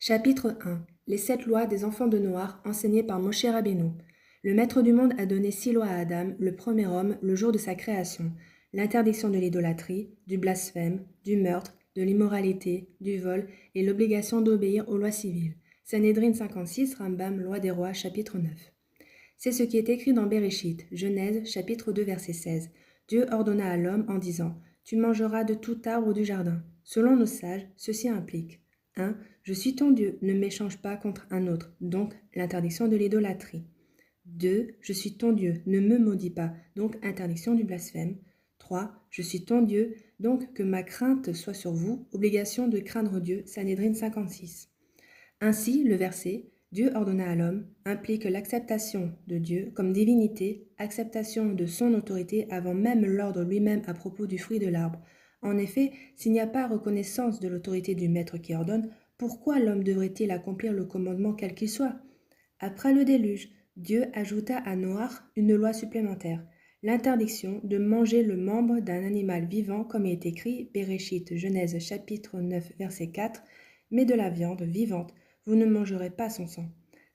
Chapitre 1. Les 7 lois des enfants de Noach enseignées par Moshe Rabbeinu. Le Maître du monde a donné 6 lois à Adam, le premier homme, le jour de sa création. L'interdiction de l'idolâtrie, du blasphème, du meurtre, de l'immoralité, du vol et l'obligation d'obéir aux lois civiles. Sanhédrin 56, Rambam, Loi des rois, chapitre 9. C'est ce qui est écrit dans Bereshit, Genèse, chapitre 2, verset 16. Dieu ordonna à l'homme en disant « Tu mangeras de tout arbre du jardin ». Selon nos sages, ceci implique 1. Je suis ton Dieu, ne m'échange pas contre un autre, donc l'interdiction de l'idolâtrie. 2. Je suis ton Dieu, ne me maudis pas, donc interdiction du blasphème. 3. Je suis ton Dieu, donc que ma crainte soit sur vous, obligation de craindre Dieu, Sanhédrin 56. Ainsi, le verset « Dieu ordonna à l'homme » implique l'acceptation de Dieu comme divinité, acceptation de son autorité avant même l'ordre lui-même à propos du fruit de l'arbre. En effet, s'il n'y a pas reconnaissance de l'autorité du maître qui ordonne, pourquoi l'homme devrait-il accomplir le commandement quel qu'il soit? Après le déluge, Dieu ajouta à Noach une loi supplémentaire, l'interdiction de manger le membre d'un animal vivant comme il est écrit, Bereshit, Genèse chapitre 9, verset 4, mais de la viande vivante, vous ne mangerez pas son sang.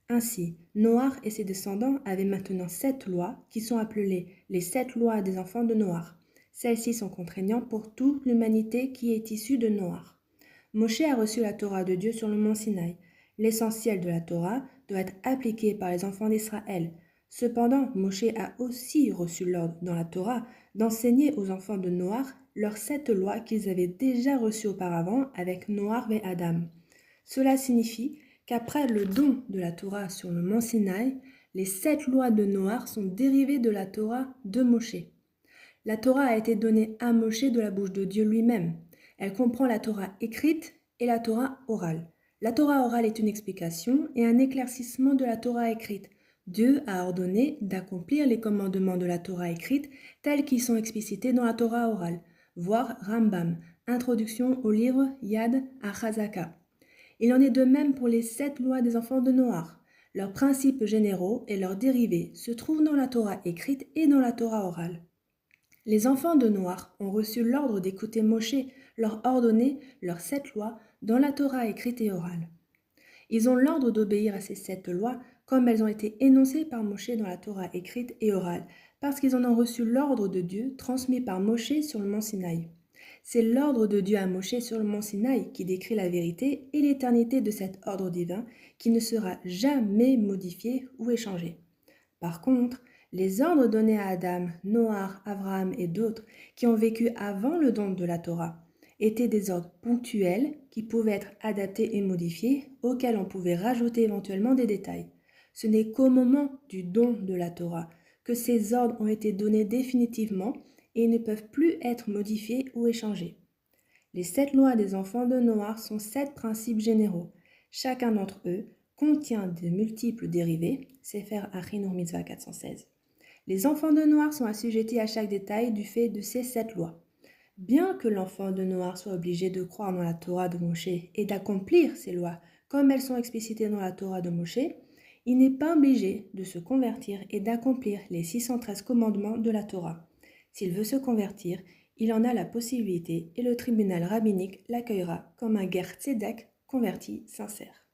Ainsi, Noach et ses descendants avaient maintenant 7 lois qui sont appelées les 7 lois des enfants de Noach. Celles-ci sont contraignantes pour toute l'humanité qui est issue de Noach. Moshe a reçu la Torah de Dieu sur le mont Sinaï. L'essentiel de la Torah doit être appliqué par les enfants d'Israël. Cependant, Moshe a aussi reçu l'ordre dans la Torah d'enseigner aux enfants de Noach leurs 7 lois qu'ils avaient déjà reçues auparavant avec Noach et Adam. Cela signifie qu'après le don de la Torah sur le mont Sinaï, les 7 lois de Noach sont dérivées de la Torah de Moshe. La Torah a été donnée à Moshe de la bouche de Dieu lui-même. Elle comprend la Torah écrite et la Torah orale. La Torah orale est une explication et un éclaircissement de la Torah écrite. Dieu a ordonné d'accomplir les commandements de la Torah écrite tels qu'ils sont explicités dans la Torah orale. Voir Rambam, introduction au livre Yad HaChazaka. Il en est de même pour les 7 lois des enfants de Noach. Leurs principes généraux et leurs dérivés se trouvent dans la Torah écrite et dans la Torah orale. Les enfants de Noach ont reçu l'ordre d'écouter Moshe leur ordonner leurs 7 lois dans la Torah écrite et orale. Ils ont l'ordre d'obéir à ces 7 lois comme elles ont été énoncées par Moshe dans la Torah écrite et orale, parce qu'ils en ont reçu l'ordre de Dieu transmis par Moshe sur le mont Sinaï. C'est l'ordre de Dieu à Moshe sur le mont Sinaï qui décrit la vérité et l'éternité de cet ordre divin qui ne sera jamais modifié ou échangé. Par contre, les ordres donnés à Adam, Noach, Abraham et d'autres qui ont vécu avant le don de la Torah étaient des ordres ponctuels qui pouvaient être adaptés et modifiés, auxquels on pouvait rajouter éventuellement des détails. Ce n'est qu'au moment du don de la Torah que ces ordres ont été donnés définitivement et ne peuvent plus être modifiés ou échangés. Les 7 lois des enfants de Noach sont 7 principes généraux. Chacun d'entre eux contient de multiples dérivés, Sefer Achinur Mitzvah 416. Les enfants de Noach sont assujettis à chaque détail du fait de ces 7 lois. Bien que l'enfant de Noach soit obligé de croire dans la Torah de Moshe et d'accomplir ces lois comme elles sont explicitées dans la Torah de Moshe, il n'est pas obligé de se convertir et d'accomplir les 613 commandements de la Torah. S'il veut se convertir, il en a la possibilité et le tribunal rabbinique l'accueillera comme un ger tzedek converti sincère.